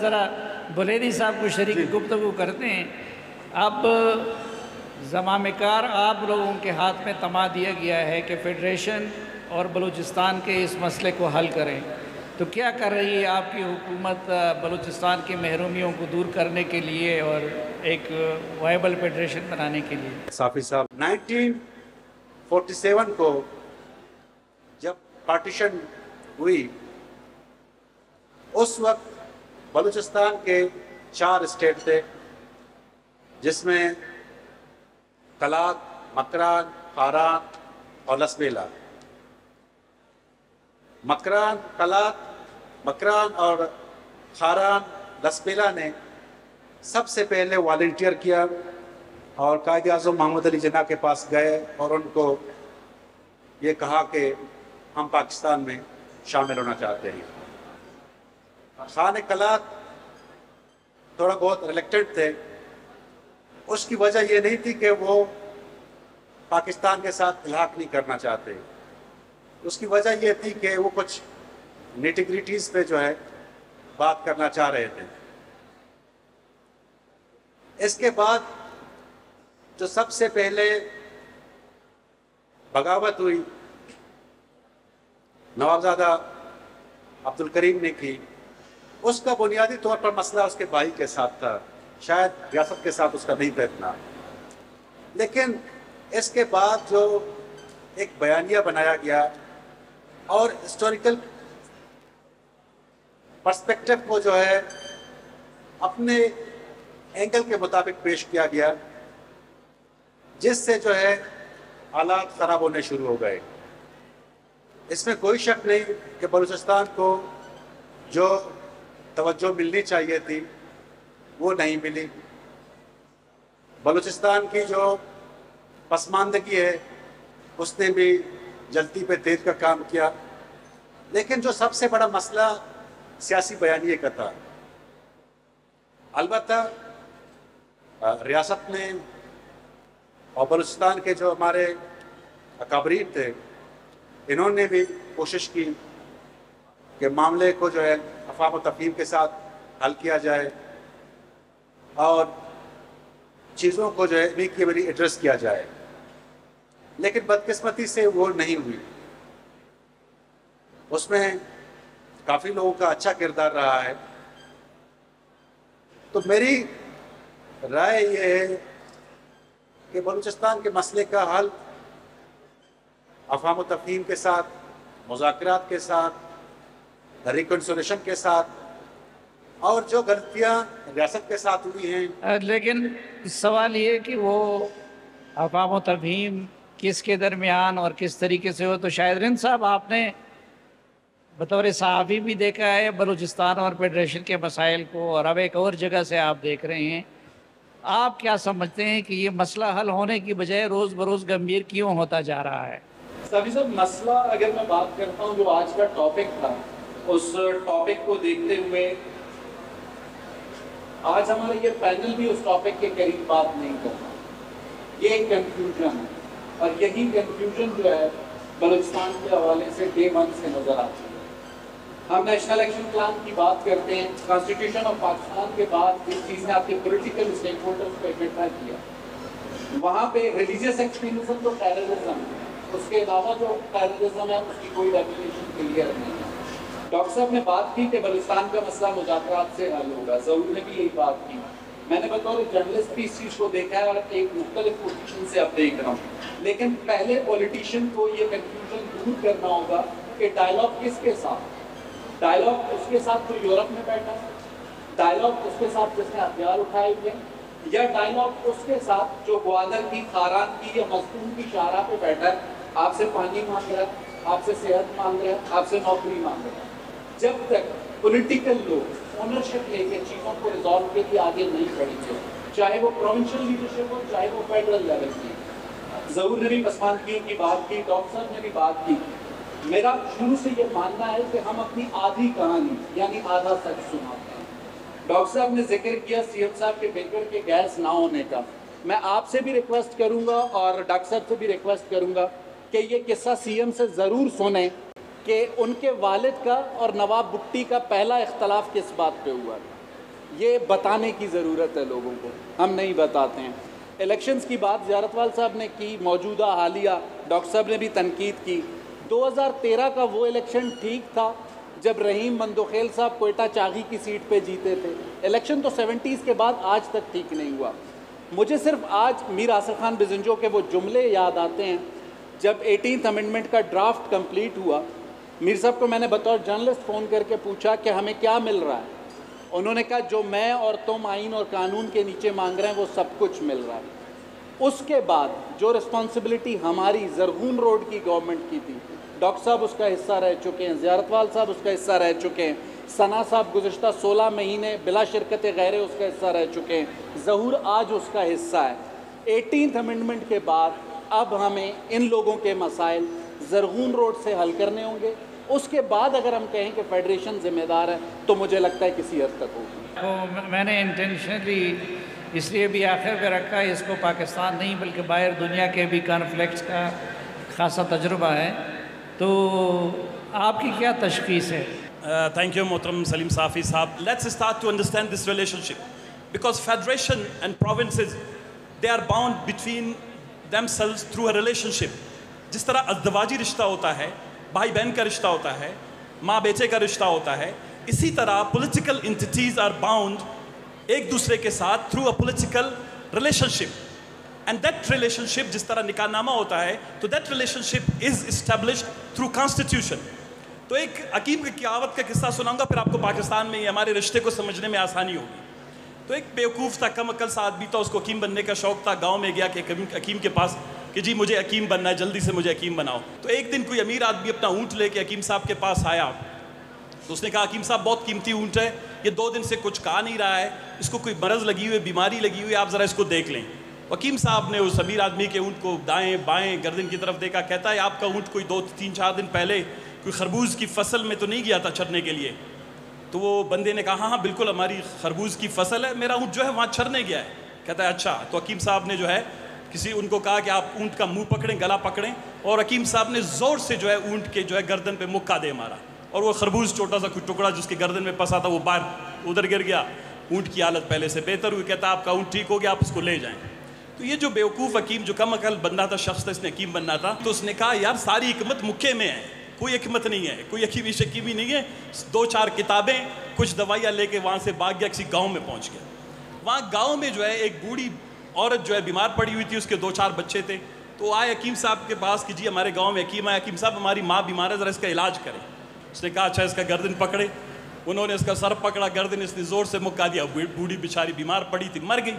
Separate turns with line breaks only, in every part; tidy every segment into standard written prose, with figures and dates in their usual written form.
ذرا بلیری صاحب کو شریک گفتگو کرتے ہیں. اب زمام کار آپ لوگوں کے ہاتھ میں تما دیا گیا ہے کہ فیڈریشن اور بلوچستان کے اس مسئلے کو حل کریں، تو کیا کر رہی ہے آپ کی حکومت بلوچستان کی محرومیوں کو دور کرنے کے لیے اور ایک وائبل فیڈریشن بنانے کے لیے؟
صافی صاحب 1947 کو جب پارٹیشن ہوئی اس وقت بلوچستان کے 4 اسٹیٹ تھے، جس میں کلات، مکران، خاران اور لسبیلا. مکران اور خاران لسبیلا نے سب سے پہلے والنٹیئر کیا اور قائد اعظم محمد علی جناح کے پاس گئے اور ان کو یہ کہا کہ ہم پاکستان میں شامل ہونا چاہتے ہیں. خان کلات تھوڑا بہت ریلیکٹڈ تھے. اس کی وجہ یہ نہیں تھی کہ وہ پاکستان کے ساتھ الحاق نہیں کرنا چاہتے، اس کی وجہ یہ تھی کہ وہ کچھ نیٹیگریٹیز پہ جو ہے بات کرنا چاہ رہے تھے. اس کے بعد جو سب سے پہلے بغاوت ہوئی نوابزادہ عبد الکریم نے کی، اس کا بنیادی طور پر مسئلہ اس کے بھائی کے ساتھ تھا، شاید ریاست کے ساتھ اس کا نہیں تھا اتنا. لیکن اس کے بعد جو ایک بیانیہ بنایا گیا اور ہسٹوریکل پرسپیکٹو کو جو ہے اپنے اینگل کے مطابق پیش کیا گیا، جس سے جو ہے حالات خراب ہونے شروع ہو گئے. اس میں کوئی شک نہیں کہ بلوچستان کو جو توجہ ملنی چاہیے تھی وہ نہیں ملی. بلوچستان کی جو پسماندگی ہے اس نے بھی جلدی پہ تیز کا کام کیا. لیکن جو سب سے بڑا مسئلہ سیاسی بیانیے کا تھا، البتہ ریاست نے اور بلوچستان کے جو ہمارے اکابرین تھے انہوں نے بھی کوشش کی کہ معاملے کو جو ہے افہام و تفہیم کے ساتھ حل کیا جائے اور چیزوں کو جو ہے ایمیکیبلی ایڈریس کیا جائے. لیکن بدقسمتی سے وہ نہیں ہوئی. اس میں کافی لوگوں کا اچھا کردار رہا ہے. تو میری رائے یہ ہے کہ بلوچستان کے مسئلے کا حل افہام و تفہیم کے ساتھ، مذاکرات کے ساتھ، ریکنسولیشن کے ساتھ، اور جو غلطیاں ریاست کے ساتھ ہوئی ہیں.
لیکن سوال یہ کہ وہ افہام و تفہیم کس کے درمیان اور کس طریقے سے ہو، تو شاید رند صاحب آپ نے بطور صحافی بھی دیکھا ہے بلوچستان اور فیڈریشن کے مسائل کو، اور اب ایک اور جگہ سے آپ دیکھ رہے ہیں. آپ کیا سمجھتے ہیں کہ یہ مسئلہ حل ہونے کی بجائے روز بروز گمبھیر کیوں ہوتا جا رہا ہے؟
صافی صاحب، مسئلہ اگر میں بات کرتا ہوں جو آج کا ٹاپک تھا، اس ٹاپک کو دیکھتے ہوئے آج ہمارا یہ پینل بھی اس ٹاپک کے قریب بات نہیں کرتا. یہ ایک کنفیوژن ہے، اور یہی کنفیوژن جو ہے بلوچستان کے حوالے سے ڈے 1 سے نظر آتی ہے. ہم نیشنل ایکشن پلان کی بات کرتے ہیں، کانسٹیٹیوشن آف پاکستان کے بعد اس چیز نے آپ کے پولیٹیکل اسٹیک ہولڈرز کو اکٹھا کیا. وہاں پہ ریلیجیس ایکسٹریمزم تو ٹیررزم ہے، اس کے علاوہ جو ٹیررزم ہے اس کی کوئی ڈیفینیشن کلیئر نہیں ہے. ڈاکٹر صاحب نے بات کی کہ بلوچستان کا مسئلہ مذاکرات سے حل ہوگا، ضرور نے بھی یہی بات کی. میں نے بطور جرنلسٹ بھی اس چیز کو دیکھا ہے اور ایک مختلف پوزیشن سے اب دیکھ رہا ہوں. لیکن پہلے پولیٹیشین کو یہ کنفیوژن دور کرنا ہوگا کہ ڈائلاگ کس کے ساتھ؟ ڈائلاگ اس کے ساتھ جو یورپ میں بیٹھا ہے، ڈائلاگ اس کے ساتھ جس نے ہتھیار اٹھائے ہوئے، یا ڈائلاگ اس کے ساتھ جو گوادر کی، خاران کی یا مستون کی شاہراہ پہ بیٹھا ہے، آپ سے پانی مانگ رہا ہے، آپ سے صحت مانگ رہا ہے، آپ سے نوکری مانگ رہا ہے. جب تک پولیٹیکل لوگ اونرشپ لے کے چیزوں کو ریزالو کے لیے آگے نہیں بڑھیں گے، چاہے وہ پروونشل لیڈرشپ ہو چاہے وہ فیڈرل لیول کی. ضرور نے بھی پسماندگیوں کی بات کی، ڈاکٹر صاحب نے بھی بات کی. میرا شروع سے یہ ماننا ہے کہ ہم اپنی آدھی کہانی یعنی آدھا سچ سناتے ہیں. ڈاکٹر صاحب نے ذکر کیا سی ایم صاحب کے بینکر کے گیس نہ ہونے کا. میں آپ سے بھی ریکویسٹ کروں گا اور ڈاکٹر صاحب سے بھی ریکویسٹ کروں گا کہ یہ قصہ سی ایم سے ضرور سنیں کہ ان کے والد کا اور نواب بھٹی کا پہلا اختلاف کس بات پہ ہوا. یہ بتانے کی ضرورت ہے لوگوں کو، ہم نہیں بتاتے ہیں۔ الیکشنز کی بات زیارتوال صاحب نے کی، موجودہ حالیہ ڈاکٹر صاحب نے بھی تنقید کی۔ 2013 کا وہ الیکشن ٹھیک تھا جب رحیم مندوخیل صاحب کوئٹہ چاغی کی سیٹ پہ جیتے تھے۔ الیکشن تو 70s کے بعد آج تک ٹھیک نہیں ہوا۔ مجھے صرف آج میر آصف خان بزنجو کے وہ جملے یاد آتے ہیں جب 18th امنڈمنٹ کا ڈرافٹ کمپلیٹ ہوا۔ میر صاحب کو میں نے بطور جرنلسٹ فون کر کے پوچھا کہ ہمیں کیا مل رہا ہے، انہوں نے کہا جو میں اور تم آئین اور قانون کے نیچے مانگ رہے ہیں وہ سب کچھ مل رہا ہے۔ اس کے بعد جو رسپانسبلٹی ہماری زرغون روڈ کی گورنمنٹ کی تھی، ڈاکٹر صاحب اس کا حصہ رہ چکے ہیں، زیارتوال صاحب اس کا حصہ رہ چکے ہیں، ثنا صاحب گزشتہ 16 مہینے بلا شرکت غیرے اس کا حصہ رہ چکے ہیں، ظہور آج اس کا حصہ ہے۔ 18th امنڈمنٹ کے بعد اب ہمیں ان لوگوں کے مسائل زرغون روڈ سے حل کرنے ہوں گے۔ اس کے بعد اگر ہم کہیں کہ فیڈریشن ذمہ دار ہے تو مجھے لگتا ہے کسی حد تک ہوگی۔
تو میں نے انٹینشنلی اس لیے بھی آخر میں رکھا ہے، اس کو پاکستان نہیں بلکہ باہر دنیا کے بھی کانفلکٹس کا خاصا تجربہ ہے، تو آپ کی کیا تشخیص ہے؟
Thank you, Mohtaram Salim Safi Sahab. Let's start to understand this relationship. Because federation and provinces, they are bound between themselves through a relationship. جس طرح ازدواجی رشتہ ہوتا ہے، بھائی بہن کا رشتہ ہوتا ہے، ماں بیٹے کا رشتہ ہوتا ہے، اسی طرح political entities are bound ایک دوسرے کے ساتھ through a political relationship. And that relationship جس طرح نکاح نامہ ہوتا ہے تو that relationship is established through constitution. تو ایک حکیم کی کہاوت کا قصہ سناؤں گا، پھر آپ کو پاکستان میں ہمارے رشتے کو سمجھنے میں آسانی ہوگی۔ تو ایک بیوقوف تھا، کم عقل سا آدمی تھا، اس کو حکیم بننے کا شوق تھا، گاؤں میں گیا کہ حکیم کے پاس کہ جی مجھے حکیم بننا ہے، جلدی سے مجھے حکیم بناؤ۔ تو ایک دن کوئی امیر آدمی اپنا اونٹ لے کے حکیم صاحب کے پاس آیا، تو اس نے کہا حکیم صاحب بہت قیمتی اونٹ ہے، یہ 2 دن سے کچھ کھا نہیں رہا ہے، اس کو کوئی مرض لگی ہوئی ہے، بیماری لگی ہوئی ہے، آپ ذرا اس کو دیکھ لیں۔ حکیم صاحب نے اس امیر آدمی کے اونٹ کو دائیں بائیں گردن کی طرف دیکھا، کہتا ہے آپ کا اونٹ کوئی 2-3-4 دن پہلے کوئی خربوز کی فصل میں تو نہیں گیا تھا چرنے کے لیے؟ تو وہ بندے نے کہا ہاں بالکل ہماری خربوز کی فصل ہے، میرا اونٹ جو ہے وہاں چرنے گیا ہے۔ کہتا ہے اچھا۔ تو حکیم صاحب نے جو ہے ان کو کہا کہ آپ اونٹ کا منہ پکڑیں، گلا پکڑیں، اور حکیم صاحب نے زور سے جو ہے اونٹ کے جو ہے گردن پہ مکہ دے مارا، اور وہ خربوز چھوٹا سا کوئی ٹکڑا جس کے گردن میں پھنسا تھا وہ باہر ادھر گر گیا۔ اونٹ کی حالت پہلے سے بہتر ہوئی، کہتا آپ کا اونٹ ٹھیک ہو گیا، آپ اس کو لے جائیں۔ تو یہ جو بیوقوف حکیم جو کم عقل بندہ تھا، شخص تھا، اس نے حکیم بننا تھا، تو اس نے کہا یار ساری حکمت مکے میں ہے، کوئی حکمت نہیں ہے، کوئی حکیمی شکیمی نہیں ہے۔ 2-4 کتابیں کچھ دوائیاں لے کے وہاں سے بھاگ گیا، کسی گاؤں میں پہنچ گیا۔ وہاں گاؤں میں جو ہے ایک بوڑھی عورت جو ہے بیمار پڑی ہوئی تھی، اس کے 2-4 بچے تھے، تو آئے حکیم صاحب کے پاس کہ جی ہمارے گاؤں میں حکیم آیا، حکیم صاحب ہماری ماں بیمار ہے، ذرا اس کا علاج کریں۔ اس نے کہا اچھا اس کا گردن پکڑے، انہوں نے اس کا سر پکڑا، گردن اس نے زور سے مکا دیا، بوڑھی بیچاری بیمار پڑی تھی، مر گئی۔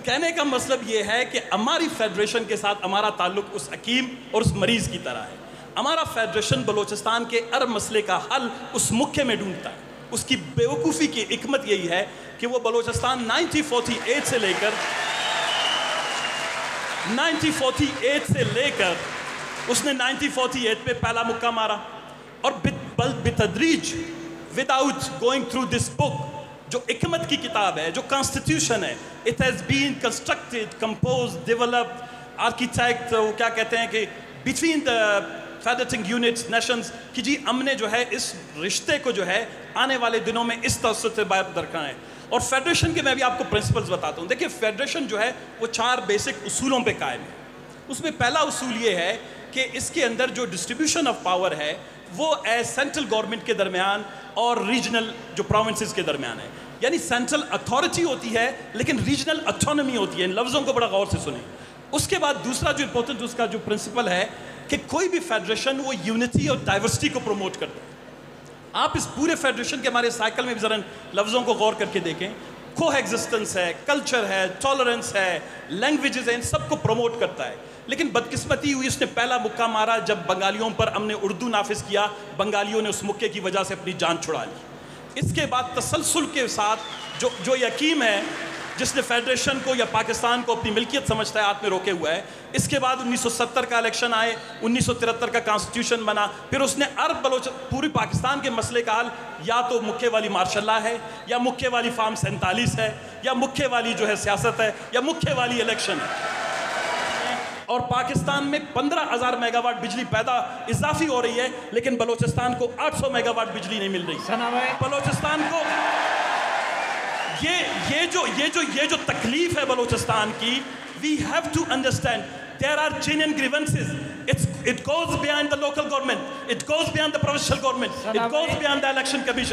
کہنے کا مطلب یہ ہے کہ ہماری فیڈریشن کے ساتھ ہمارا تعلق اس حکیم اور اس مریض کی طرح ہے۔ ہمارا فیڈریشن بلوچستان کے ہر مسئلے کا حل اس مکے میں ڈھونڈتا ہے۔ اس کی بیوقوفی کی حکمت یہی ہے کہ وہ بلوچستان 1948 سے لے کر اس نے 1948 پہ پہلا مکہ مارا، اور بتدریج without going through this book جو حکمت کی کتاب ہے، جو کانسٹیٹیوشن ہے، it has been constructed, composed, developed, architect وہ کیا کہتے ہیں کہ between the federating units, nations، کہ جی ہم نے جو ہے اس رشتے کو جو ہے آنے والے دنوں میں اس توسط سے باہر درکھنا ہے۔ اور فیڈریشن کے میں بھی آپ کو پرنسپلز بتاتا ہوں۔ دیکھیں فیڈریشن جو ہے وہ 4 بیسک اصولوں پہ قائم ہے۔ اس میں پہلا اصول یہ ہے کہ اس کے اندر جو ڈسٹریبیوشن آف پاور ہے وہ سینٹرل گورنمنٹ کے درمیان اور ریجنل جو پروونسز کے درمیان ہے، یعنی سینٹرل اتھارٹی ہوتی ہے لیکن ریجنل اٹونومی ہوتی ہے۔ ان لفظوں کو بڑا غور سے سنیں۔ اس کے بعد دوسرا جو امپورٹنٹ اس کا جو پرنسپل ہے کہ کوئی بھی فیڈریشن وہ یونٹی اور ڈائیورسٹی کو پروموٹ کرتا ہے۔ آپ اس پورے فیڈریشن کے ہمارے سائیکل میں بھی ذرا لفظوں کو غور کر کے دیکھیں، کو ایگزسٹنس ہے، کلچر ہے، ٹالرنس ہے، لینگویجز ہیں، ان سب کو پروموٹ کرتا ہے۔ لیکن بدقسمتی ہوئی اس نے پہلا مکہ مارا جب بنگالیوں پر ہم نے اردو نافذ کیا، بنگالیوں نے اس مکے کی وجہ سے اپنی جان چھڑا لی۔ اس کے بعد تسلسل کے ساتھ جو حکیم ہے جس نے فیڈریشن کو یا پاکستان کو اپنی ملکیت سمجھتا ہے ہاتھ میں روکے ہوا ہے، اس کے بعد 1970 کا الیکشن آئے، 1973 کا کانسٹیٹیوشن بنا، پھر اس نے عرب بلوچ پوری پاکستان کے مسئلے کا حل یا تو مکے والی مارشل لا ہے، یا مکے والی فارم 47 ہے، یا مکے والی جو ہے سیاست ہے، یا مکے والی الیکشن ہے۔ اور پاکستان میں 15,000 میگا واٹ بجلی پیدا اضافی ہو رہی ہے، لیکن بلوچستان کو 800 میگا واٹ بجلی نہیں مل رہی۔ بلوچستان کو یہ جو تکلیف ہے بلوچستان کی, we have to understand there are genuine grievances. It goes beyond the local government, it goes beyond the provincial government, it goes beyond the election commission.